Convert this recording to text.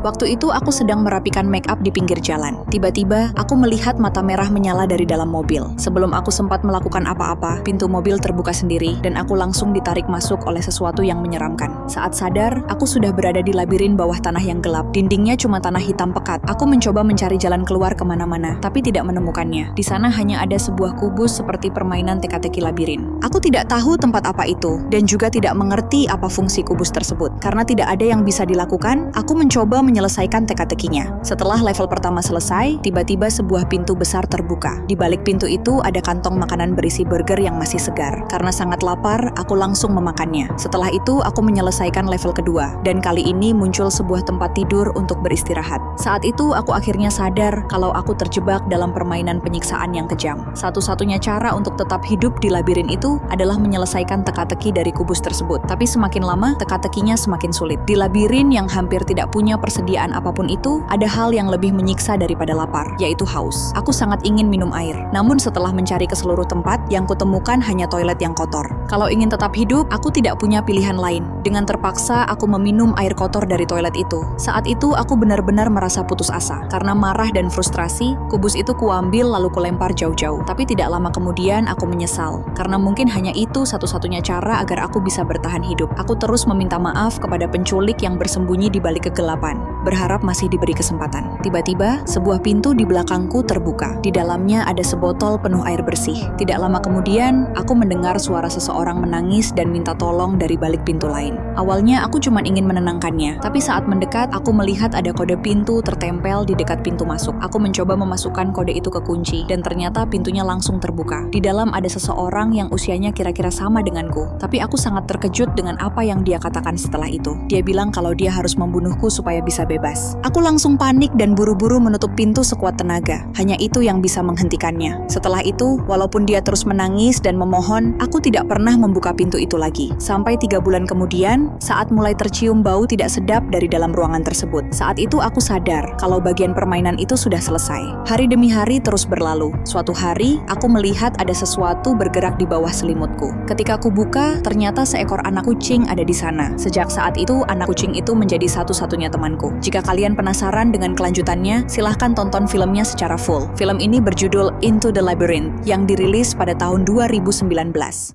Waktu itu aku sedang merapikan make up di pinggir jalan. Tiba-tiba, aku melihat mata merah menyala dari dalam mobil. Sebelum aku sempat melakukan apa-apa, pintu mobil terbuka sendiri dan aku langsung ditarik masuk oleh sesuatu yang menyeramkan. Saat sadar, aku sudah berada di labirin bawah tanah yang gelap. Dindingnya cuma tanah hitam pekat. Aku mencoba mencari jalan keluar kemana-mana, tapi tidak menemukannya. Di sana hanya ada sebuah kubus seperti permainan teka-teki labirin. Aku tidak tahu tempat apa itu, dan juga tidak mengerti apa fungsi kubus tersebut. Karena tidak ada yang bisa dilakukan, aku mencoba menyelesaikan teka-tekinya. Setelah level pertama selesai, tiba-tiba sebuah pintu besar terbuka. Di balik pintu itu ada kantong makanan berisi burger yang masih segar. Karena sangat lapar, aku langsung memakannya. Setelah itu, aku menyelesaikan level kedua, dan kali ini muncul sebuah tempat tidur untuk beristirahat. Saat itu, aku akhirnya sadar kalau aku terjebak dalam permainan penyiksaan yang kejam. Satu-satunya cara untuk tetap hidup di labirin itu adalah menyelesaikan teka-teki dari kubus tersebut. Tapi semakin lama, teka-tekinya semakin sulit. Di labirin yang hampir tidak punya persediaan apapun itu, ada hal yang lebih menyiksa daripada lapar, yaitu haus. Aku sangat ingin minum air. Namun setelah mencari ke seluruh tempat, yang kutemukan hanya toilet yang kotor. Kalau ingin tetap hidup, aku tidak punya pilihan lain. Dengan terpaksa, aku meminum air kotor dari toilet itu. Saat itu, aku benar-benar merasa putus asa. Karena marah dan frustrasi, kubus itu kuambil lalu kulempar jauh-jauh. Tapi tidak lama kemudian, aku menyesal. Karena mungkin hanya itu satu-satunya cara agar aku bisa bertahan hidup. Aku terus meminta maaf kepada penculik yang bersembunyi di balik kegelapan, berharap masih diberi kesempatan. Tiba-tiba, sebuah pintu di belakangku terbuka. Di dalamnya ada sebotol penuh air bersih. Tidak lama kemudian, aku mendengar suara seseorang menangis dan minta tolong dari balik pintu lain. Awalnya, aku cuma ingin menenangkannya. Tapi saat mendekat, aku melihat ada kode pintu tertempel di dekat pintu masuk. Aku mencoba memasukkan kode itu ke kunci, dan ternyata pintunya langsung terbuka. Di dalam ada seseorang yang usianya kira-kira sama denganku. Tapi aku sangat terkejut dengan apa yang dia katakan setelah itu. Dia bilang kalau dia harus membunuhku supaya bisa bebas. Aku langsung panik dan buru-buru menutup pintu sekuat tenaga. Hanya itu yang bisa menghentikannya. Setelah itu, walaupun dia terus menangis dan memohon, aku tidak pernah membuka pintu itu lagi. Sampai 3 bulan kemudian, saat mulai tercium bau tidak sedap dari dalam ruangan tersebut. Saat itu aku sadar kalau bagian permainan itu sudah selesai. Hari demi hari terus berlalu. Suatu hari, aku melihat ada sesuatu bergerak di bawah selimutku. Ketika aku buka, ternyata seekor anak kucing ada di sana. Sejak saat itu, anak kucing itu menjadi satu-satunya temanku. Jika kalian penasaran dengan kelanjutannya, silahkan tonton filmnya secara full. Film ini berjudul Into the Labyrinth, yang dirilis pada tahun 2019.